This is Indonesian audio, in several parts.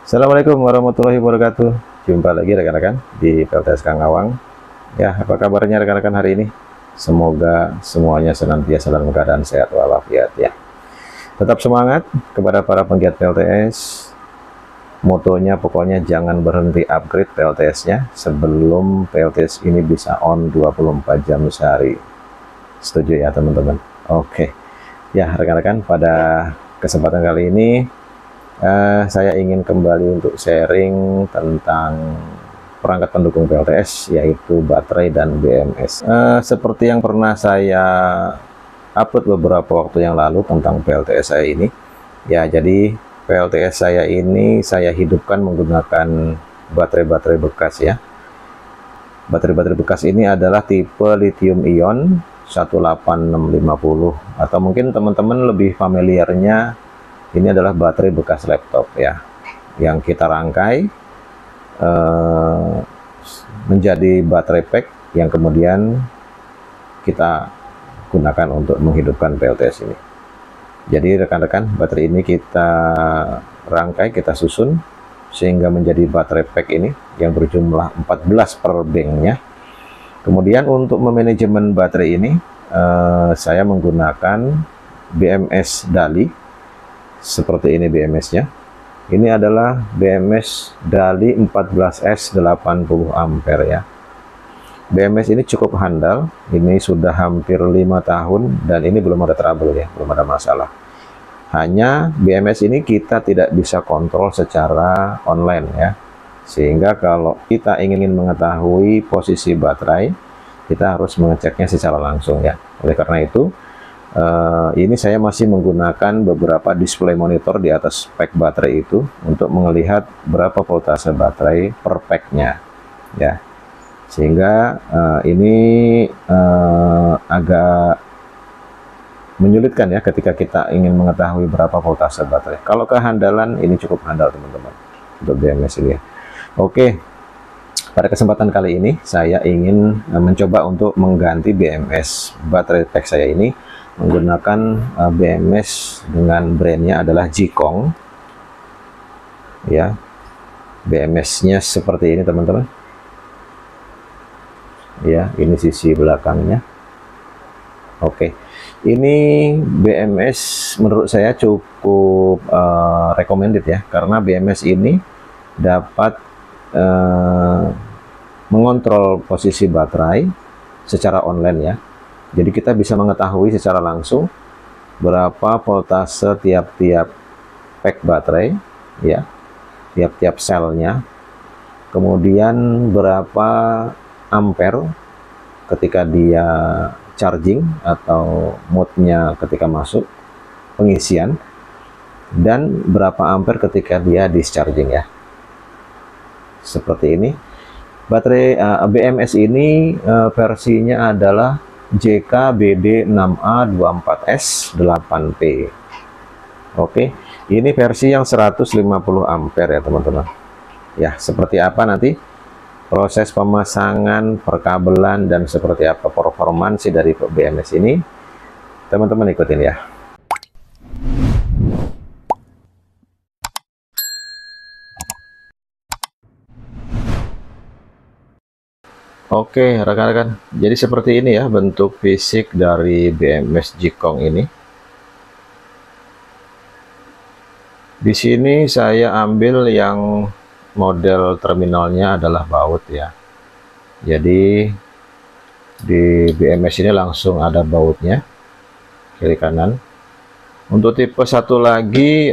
Assalamualaikum warahmatullahi wabarakatuh. Jumpa lagi rekan-rekan di PLTS Kang Awang. Ya, apa kabarnya rekan-rekan hari ini? Semoga semuanya senantiasa dalam keadaan sehat walafiat ya. Tetap semangat kepada para penggiat PLTS. Motonya pokoknya jangan berhenti upgrade PLTS-nya sebelum PLTS ini bisa on 24 jam sehari. Setuju ya teman-teman? Oke. Ya, rekan-rekan, pada kesempatan kali ini saya ingin kembali untuk sharing tentang perangkat pendukung PLTS, yaitu baterai dan BMS. Seperti yang pernah saya upload beberapa waktu yang lalu tentang PLTS saya ini, ya jadi PLTS saya ini saya hidupkan menggunakan baterai-baterai bekas ya. Baterai-baterai bekas ini adalah tipe lithium ion 18650, atau mungkin teman-teman lebih familiarnya ini adalah baterai bekas laptop ya, yang kita rangkai menjadi baterai pack yang kemudian kita gunakan untuk menghidupkan PLTS ini. Jadi rekan-rekan, baterai ini kita rangkai, kita susun sehingga menjadi baterai pack ini yang berjumlah 14 per banknya. Kemudian untuk memanajemen baterai ini saya menggunakan BMS Dali. Seperti ini BMS-nya. Ini adalah BMS Dali 14S 80 ampere ya. BMS ini cukup handal. Ini sudah hampir 5 tahun dan ini belum ada trouble ya, belum ada masalah. Hanya BMS ini kita tidak bisa kontrol secara online ya. Sehingga kalau kita ingin mengetahui posisi baterai, kita harus mengeceknya secara langsung ya. Oleh karena itu, ini saya masih menggunakan beberapa display monitor di atas pack baterai itu untuk melihat berapa voltase baterai per packnya ya, sehingga ini agak menyulitkan ya ketika kita ingin mengetahui berapa voltase baterai. Kalau kehandalan ini cukup handal teman-teman untuk BMS ini ya. Oke, pada kesempatan kali ini saya ingin mencoba untuk mengganti BMS baterai pack saya ini menggunakan BMS dengan brandnya adalah Jikong ya. BMS-nya seperti ini teman-teman ya, ini sisi belakangnya. Oke, ini BMS menurut saya cukup recommended ya, karena BMS ini dapat mengontrol posisi baterai secara online ya. Jadi kita bisa mengetahui secara langsung berapa voltase tiap-tiap pack baterai ya, tiap-tiap selnya. Kemudian berapa ampere ketika dia charging atau mode-nya ketika masuk pengisian, dan berapa ampere ketika dia discharging ya. Seperti ini. Baterai BMS ini versinya adalah JKBD6A24S 8P. Oke, ini versi yang 150 ampere ya teman-teman. Ya, seperti apa nanti proses pemasangan, perkabelan, dan seperti apa performansi dari BMS ini, teman-teman ikutin ya. Oke rekan-rekan, jadi seperti ini ya bentuk fisik dari BMS Jikong ini. Di sini saya ambil yang model terminalnya adalah baut ya. Jadi di BMS ini langsung ada bautnya kiri kanan. Untuk tipe satu lagi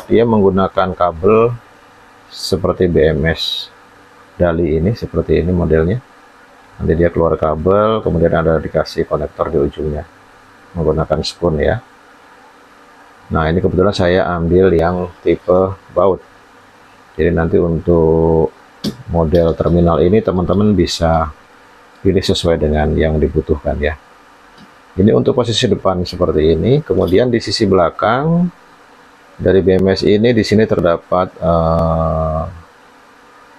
dia menggunakan kabel seperti BMS Dali ini, seperti ini modelnya. Nanti dia keluar kabel, kemudian ada dikasih konektor di ujungnya menggunakan spoon ya. Nah ini kebetulan saya ambil yang tipe baut. Jadi nanti untuk model terminal ini teman-teman bisa pilih sesuai dengan yang dibutuhkan ya. Ini untuk posisi depan seperti ini. Kemudian di sisi belakang dari BMS ini, di sini terdapat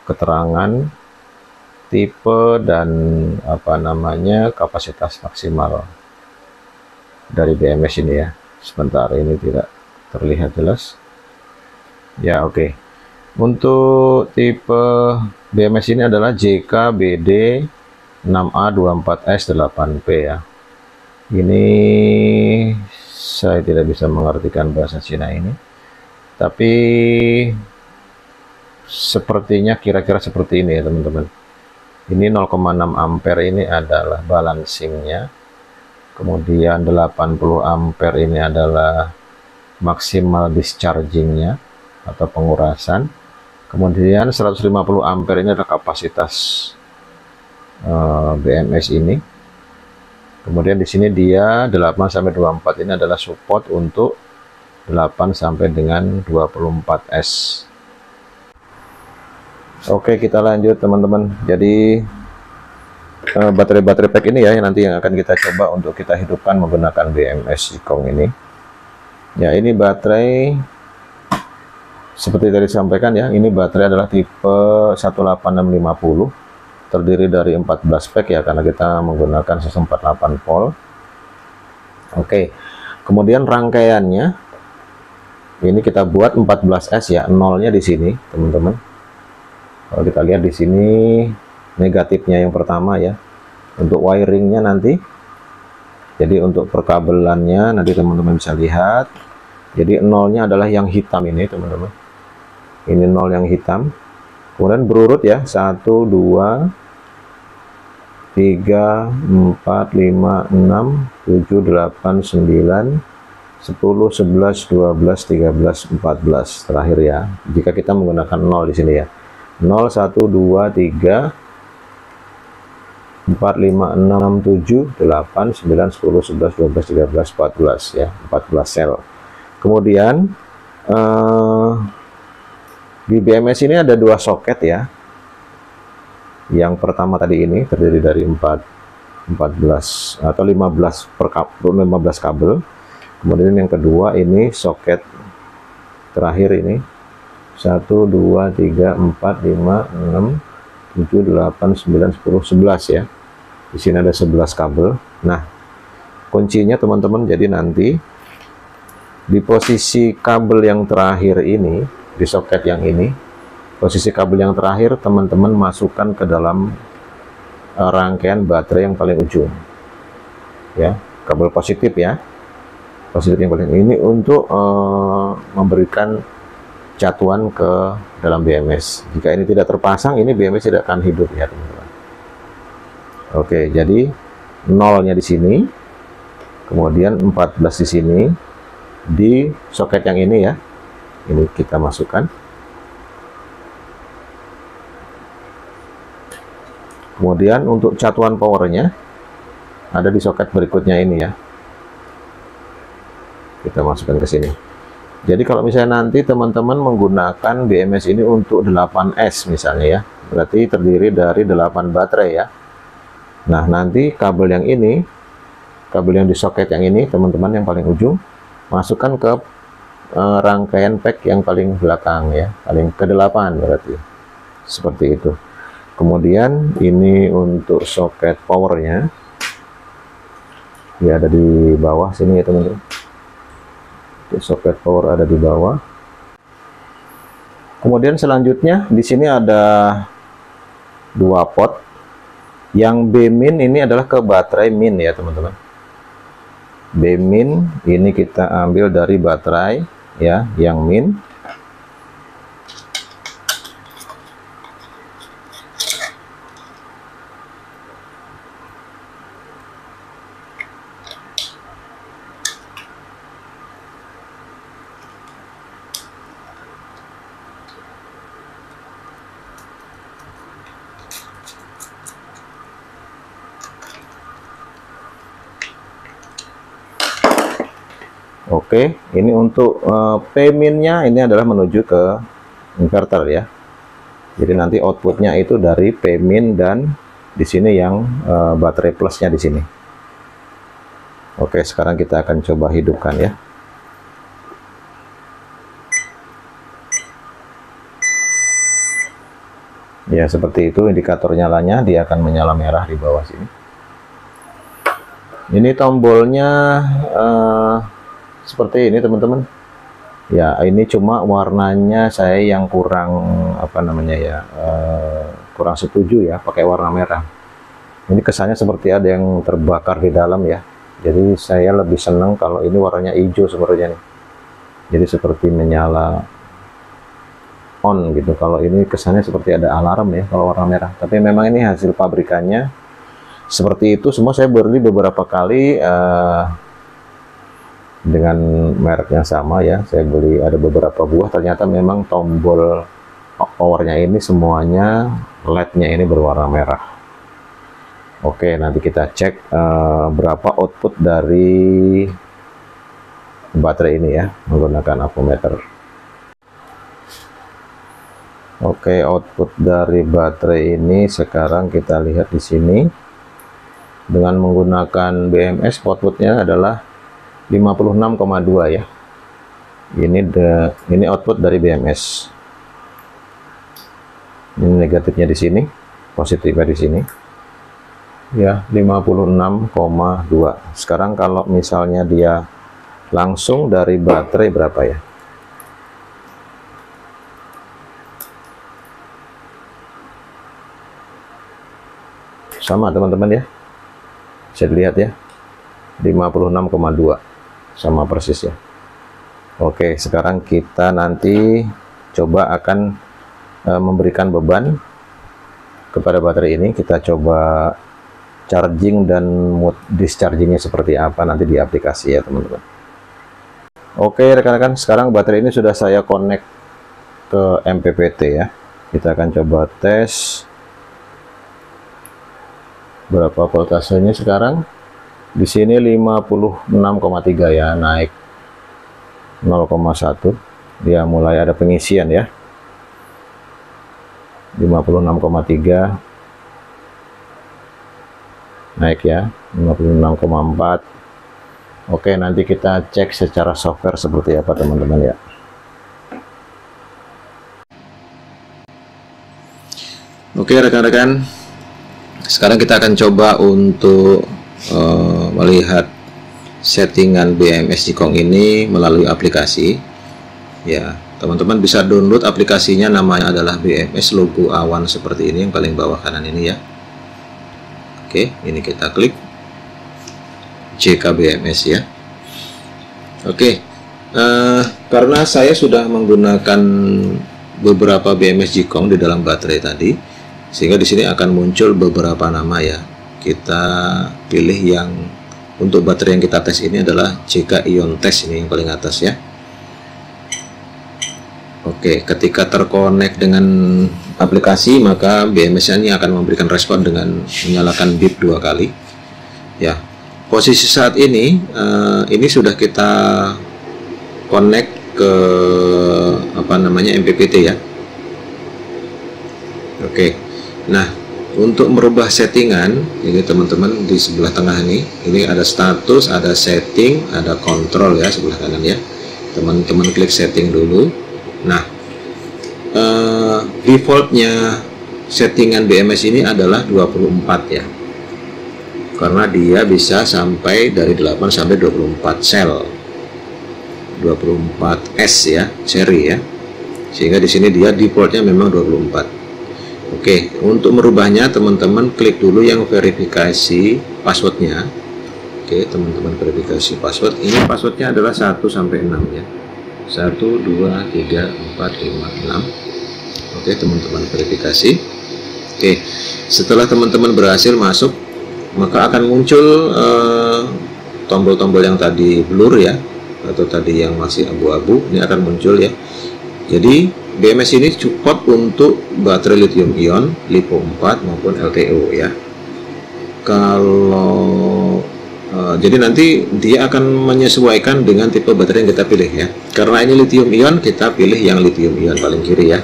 keterangan tipe dan kapasitas maksimal dari BMS ini ya. Sebentar, ini tidak terlihat jelas ya. Oke, Untuk tipe BMS ini adalah JKBD 6A24S8P ya. Ini saya tidak bisa mengartikan bahasa Cina ini, tapi sepertinya kira-kira seperti ini ya teman-teman. Ini 0,6 ampere ini adalah balancingnya, kemudian 80 ampere ini adalah maksimal dischargingnya atau pengurasan, kemudian 150 ampere ini adalah kapasitas BMS ini. Kemudian di sini dia 8-24 ini adalah support untuk 8 sampai dengan 24S. Oke, kita lanjut teman-teman. Jadi baterai-baterai pack ini ya nanti yang akan kita coba untuk kita hidupkan menggunakan BMS Zikong ini. Ya, ini baterai seperti tadi disampaikan ya, ini baterai adalah tipe 18650, terdiri dari 14 pack ya, karena kita menggunakan sistem 48 volt. Oke, kemudian rangkaiannya ini kita buat 14S ya, nolnya di sini teman-teman. Kalau kita lihat di sini negatifnya yang pertama ya, untuk wiringnya nanti. Jadi untuk perkabelannya nanti teman-teman bisa lihat. Jadi nolnya adalah yang hitam ini teman-teman. Ini nol yang hitam. Kemudian berurut ya, 1, 2, 3, 4, 5, 6, 7, 8, 9, 10, 11, 12, 13, 14 terakhir ya. Jika kita menggunakan nol di sini ya. 0, 1, 2, 3, 4, 5, 6, 7, 8, 9, 10, 11, 12, 13, 14 ya, 14 sel. Kemudian di BMS ini ada 2 soket ya. Yang pertama tadi ini terdiri dari 14 atau 15 kabel. Kemudian yang kedua ini soket terakhir ini 1, 2, 3, 4, 5, 6, 7, 8, 9, 10, 11 ya. Di sini ada 11 kabel. Nah, kuncinya teman-teman, jadi nanti di posisi kabel yang terakhir ini, di soket yang ini, posisi kabel yang terakhir teman-teman masukkan ke dalam rangkaian baterai yang paling ujung. Ya, kabel positif ya. Positif yang paling ini untuk memberikan catuan ke dalam BMS. Jika ini tidak terpasang, ini BMS tidak akan hidup ya teman-teman. Oke, jadi nolnya di sini, kemudian 14 di sini, di soket yang ini ya. Ini kita masukkan. Kemudian untuk catuan powernya ada di soket berikutnya ini ya. Kita masukkan ke sini. Jadi kalau misalnya nanti teman-teman menggunakan BMS ini untuk 8S misalnya ya, berarti terdiri dari 8 baterai ya. Nah, nanti kabel yang ini, kabel yang di soket yang ini, teman-teman yang paling ujung, masukkan ke rangkaian pack yang paling belakang ya, paling ke-8 berarti. Seperti itu. Kemudian ini untuk soket powernya, ya ada di bawah sini ya teman-teman. Soket power ada di bawah. Kemudian selanjutnya di sini ada 2 pot. Yang B-min ini adalah ke baterai min ya teman-teman. B-min ini kita ambil dari baterai ya yang min. Oke, ini untuk P-minnya ini adalah menuju ke inverter ya. Jadi nanti outputnya itu dari P-min dan di sini yang baterai plusnya di sini. Oke, sekarang kita akan coba hidupkan ya. Ya, seperti itu indikator nyalanya, dia akan menyala merah di bawah sini. Ini tombolnya seperti ini teman-teman. Ya, ini cuma warnanya saya yang kurang apa namanya ya, kurang setuju ya pakai warna merah. Ini kesannya seperti ada yang terbakar di dalam ya. Jadi saya lebih senang kalau ini warnanya hijau sebenarnya nih. Jadi seperti menyala on gitu. Kalau ini kesannya seperti ada alarm ya kalau warna merah. Tapi memang ini hasil pabrikannya seperti itu. Semua saya beli beberapa kali dengan merek yang sama ya. Saya beli ada beberapa buah, ternyata memang tombol powernya ini semuanya LED-nya ini berwarna merah. Oke, nanti kita cek berapa output dari baterai ini ya menggunakan avometer. Oke, output dari baterai ini sekarang kita lihat di sini dengan menggunakan BMS. Outputnya adalah 56,2 ya. Ini output dari BMS. Ini negatifnya di sini, positifnya di sini. Ya, 56,2. Sekarang kalau misalnya dia langsung dari baterai berapa ya? Sama teman-teman ya. Bisa dilihat ya. 56,2. Sama persis ya. Oke, sekarang kita nanti coba akan memberikan beban kepada baterai ini. Kita coba charging dan mood dischargingnya seperti apa nanti di aplikasi ya teman-teman. Oke rekan-rekan, sekarang baterai ini sudah saya connect ke MPPT ya. Kita akan coba tes berapa voltasenya sekarang. Di sini 56,3 ya, naik 0,1. Dia mulai ada pengisian ya. 56,3 naik ya, 56,4. Oke, nanti kita cek secara software seperti apa teman-teman ya. Oke rekan-rekan, sekarang kita akan coba untuk melihat settingan BMS Jikong ini melalui aplikasi ya. Teman-teman bisa download aplikasinya, namanya adalah BMS, logo awan seperti ini yang paling bawah kanan ini ya. Oke, ini kita klik JKBMS ya. Oke, karena saya sudah menggunakan beberapa BMS Jikong di dalam baterai tadi, sehingga di sini akan muncul beberapa nama ya. Kita pilih yang untuk baterai yang kita tes ini adalah JK Ion Test, ini yang paling atas ya. Oke, ketika terkonek dengan aplikasi maka BMS ini akan memberikan respon dengan menyalakan bip 2 kali ya. Posisi saat ini sudah kita connect ke apa namanya MPPT ya. Oke, nah untuk merubah settingan ini teman-teman, di sebelah tengah ini ada status, ada setting, ada kontrol ya sebelah kanan ya. Teman-teman klik setting dulu. Nah, defaultnya settingan BMS ini adalah 24 ya, karena dia bisa sampai dari 8 sampai 24 sel, 24S ya, seri ya, sehingga di sini dia defaultnya memang 24. Oke, untuk merubahnya teman-teman klik dulu yang verifikasi passwordnya. Oke, teman-teman verifikasi password. Ini passwordnya adalah 1 sampai 6 ya. 1, 2, 3, 4, 5, 6. Oke, teman-teman verifikasi. Oke, setelah teman-teman berhasil masuk, maka akan muncul tombol-tombol yang tadi blur ya, atau tadi yang masih abu-abu, ini akan muncul ya. Jadi BMS ini support untuk baterai lithium ion, LiPo 4 maupun LTO ya. Kalau jadi nanti dia akan menyesuaikan dengan tipe baterai yang kita pilih ya. Karena ini lithium ion, kita pilih yang lithium ion paling kiri ya.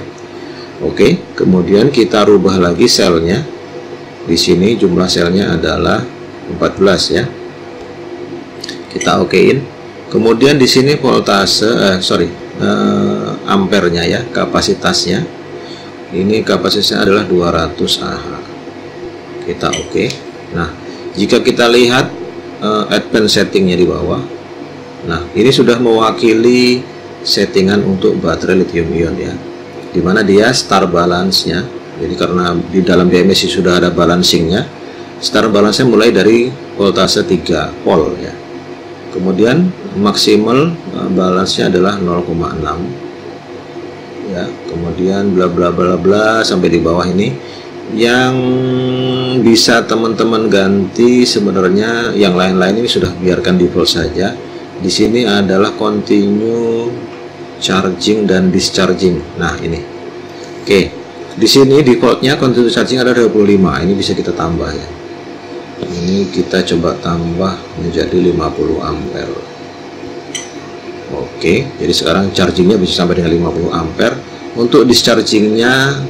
Oke, kemudian kita rubah lagi selnya. Di sini jumlah selnya adalah 14 ya. Kita okein. Kemudian di sini voltase, ampernya ya, kapasitasnya. Ini kapasitasnya adalah 200 Ah. Kita oke. Nah, jika kita lihat advanced settingnya di bawah, nah ini sudah mewakili settingan untuk baterai lithium ion ya, dimana dia star balance-nya. Jadi karena di dalam BMS sudah ada balancingnya, star balance-nya mulai dari voltase 3 volt ya. Kemudian maksimal balance-nya adalah 0,6 ya. Kemudian bla bla bla bla sampai di bawah ini. Yang bisa teman-teman ganti sebenarnya yang lain-lain ini sudah biarkan default saja. Di sini adalah continue charging dan discharging. Nah, ini. Oke. Di sini defaultnya continue charging ada 25. Ini bisa kita tambah ya. Ini kita coba tambah menjadi 50 ampere. Oke, jadi sekarang chargingnya bisa sampai dengan 50 ampere. Untuk dischargingnya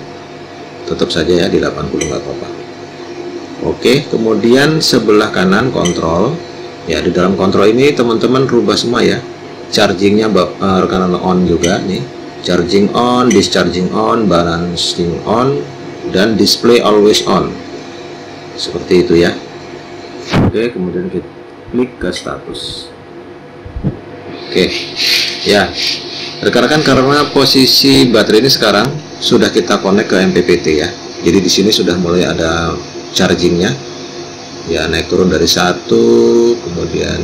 tetap saja ya di 80, nggak apa-apa. Oke, kemudian sebelah kanan kontrol ya. Di dalam kontrol ini teman-teman rubah semua ya. Chargingnya rekanan on juga nih, charging on, discharging on, balancing on, dan display always on, seperti itu ya. Oke, kemudian kita klik ke status. Oke ya, rekan-rekan, karena posisi baterai ini sekarang sudah kita connect ke MPPT ya, jadi di sini sudah mulai ada chargingnya ya, naik turun dari 1 kemudian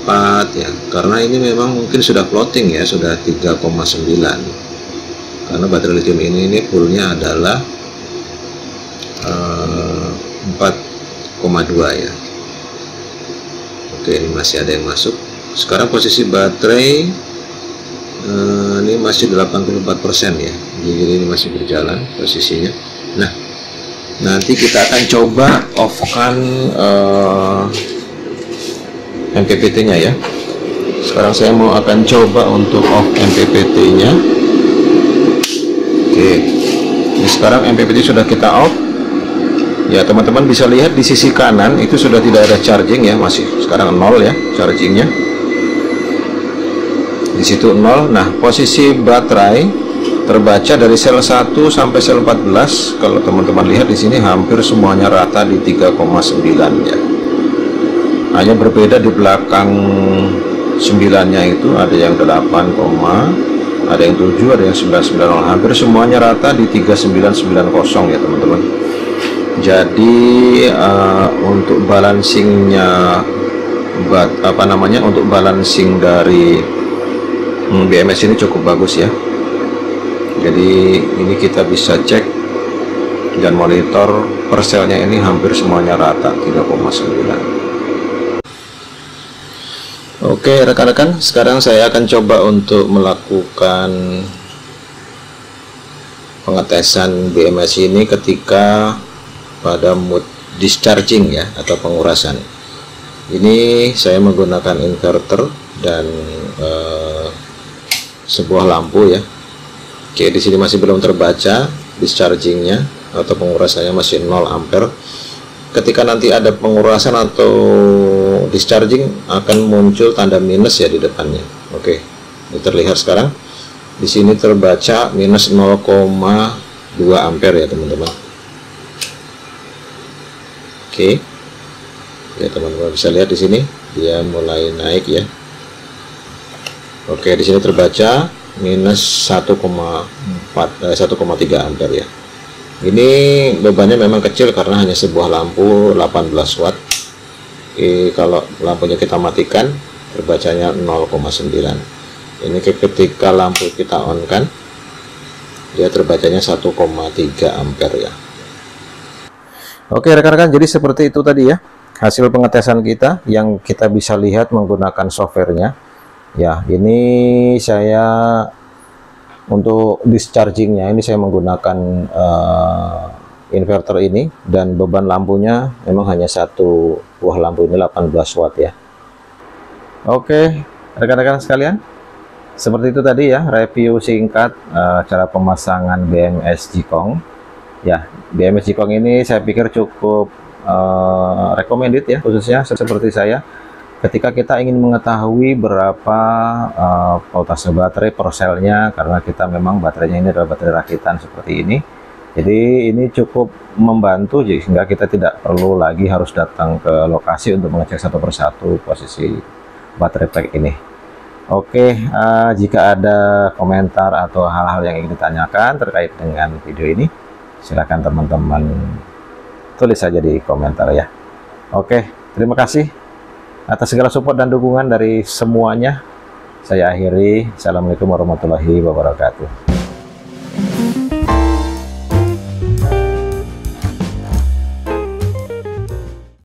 4 ya, karena ini memang mungkin sudah floating ya, sudah 3,9 karena baterai lithium ini fullnya adalah 4,2 ya. Oke, ini masih ada yang masuk. Sekarang posisi baterai ini masih 84% ya, jadi ini masih berjalan posisinya. Nah, nanti kita akan coba off-kan MPPT-nya ya. Sekarang saya akan coba untuk off MPPT-nya. Oke, ini sekarang MPPT sudah kita off. Ya, teman-teman bisa lihat di sisi kanan itu sudah tidak ada charging ya, masih sekarang 0 ya chargingnya. Di situ 0. Nah, posisi baterai terbaca dari sel 1 sampai sel 14. Kalau teman-teman lihat di sini hampir semuanya rata di 3,9 ya. Hanya berbeda di belakang 9-nya itu ada yang 8, ada yang 7, ada yang 990. Hampir semuanya rata di 3990 ya teman-teman. Jadi untuk balancingnya untuk balancing dari BMS ini cukup bagus ya. Jadi ini kita bisa cek dan monitor per selnya, ini hampir semuanya rata 3,9. Oke rekan-rekan, sekarang saya akan coba untuk melakukan pengetesan BMS ini ketika pada mode discharging ya, atau pengurasan. Ini saya menggunakan inverter dan sebuah lampu ya. Oke, di sini masih belum terbaca dischargingnya atau pengurasannya, masih 0 ampere. Ketika nanti ada pengurasan atau discharging akan muncul tanda minus ya di depannya. Oke, ini terlihat sekarang. Di sini terbaca minus 0,2 ampere ya teman-teman. Oke, ya teman-teman bisa lihat di sini dia mulai naik ya. Oke, di sini terbaca minus 1,3 ampere ya. Ini bebannya memang kecil karena hanya sebuah lampu 18 watt. Kalau lampunya kita matikan terbacanya 0,9. Ini ketika lampu kita on kan dia terbacanya 1,3 ampere ya. Oke rekan-rekan, jadi seperti itu tadi ya hasil pengetesan kita yang kita bisa lihat menggunakan softwarenya ya. Ini saya untuk dischargingnya ini saya menggunakan inverter ini, dan beban lampunya memang hanya satu buah lampu ini 18 watt ya. Oke rekan-rekan sekalian, seperti itu tadi ya review singkat cara pemasangan BMS Jikong ya. BMS Jikong ini saya pikir cukup recommended ya, khususnya seperti saya ketika kita ingin mengetahui berapa voltase baterai per selnya, karena kita memang baterainya ini adalah baterai rakitan seperti ini. Jadi ini cukup membantu sehingga kita tidak perlu lagi harus datang ke lokasi untuk mengecek satu persatu posisi baterai pack ini. Oke, jika ada komentar atau hal-hal yang ingin ditanyakan terkait dengan video ini, silakan teman-teman tulis saja di komentar ya. Oke, terima kasih atas segala support dan dukungan dari semuanya. Saya akhiri. Assalamualaikum warahmatullahi wabarakatuh.